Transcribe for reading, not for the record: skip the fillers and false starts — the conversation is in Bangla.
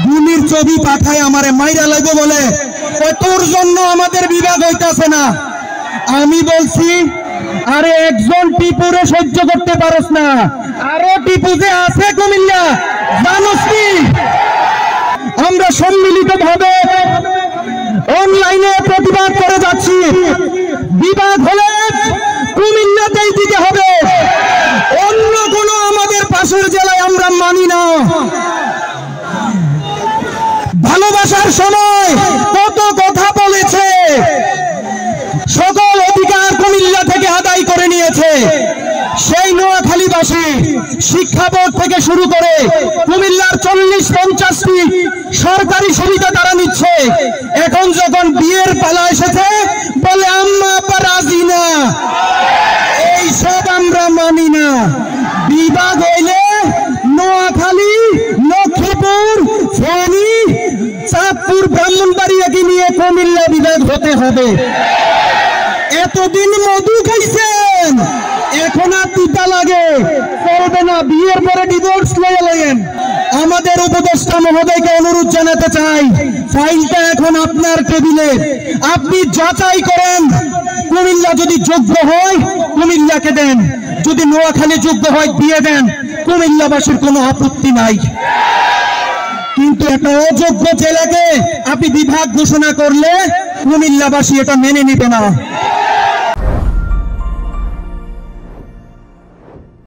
গুলির ছবি পাঠায় আমারে মাইরা লাগবে বলে তোর জন্য আমাদের বিভাগ হইতাছে না। আমি বলছি আরে একজন টিপুরে সহ্য করতে পারস না, আরো টিপু যে আছে কুমিল্লা জানোস কি? আমরা সম্মিলিত ভাবে অনলাইনে প্রতিবাদ করে যাচ্ছি। বিভাগ হলে কুমিল্লাতেই দিতে হবে, অন্য কোনো আমাদের পাশের জেলায় আমরা মানি না। ভালোবাসার সময় কত কথা বলেছে, সকল অধিকার কুমিল্লা থেকে আদায় করে নিয়েছে। সেই নোয়াখালীবাসী শিক্ষা বোর্ড থেকে শুরু করে কুমিল্লার 40-50টি সরকারি সুবিধা তারা নিচ্ছে। এখন যখন বিয়ের পালা এসেছে বলে আম্মা আব্বা রাজি না, এইসব আমরা মানি না। বিভাগ হইলে নোয়াখালী, লক্ষ্মীপুর, ফেনী, চাঁদপুর, ব্রাহ্মণবাড়িয়াকে নিয়ে কুমিল্লা বিভাগ হতে হবে। এতদিন মধু খাইছেন, এখন আর তিতা লাগে, চলবে না। বিয়ের পরে ডিভোর্স লয়ে লাগেন। আমাদের উপদেষ্টা মহোদয়কে অনুরোধ জানাতে চাই, ফাইলটা এখন আপনার টেবিলে, আপনি যাচাই করেন। কুমিল্লা যদি যোগ্য হয় কুমিল্লাকে দেন, যদি নোয়াখালী যোগ্য হয় দিয়ে দেন, কুমিল্লাবাসীর কোনো আপত্তি নাই। কিন্তু একটা অযোগ্য জেলাকে আপনি বিভাগ ঘোষণা করলে কুমিল্লাবাসী এটা মেনে নিবে না।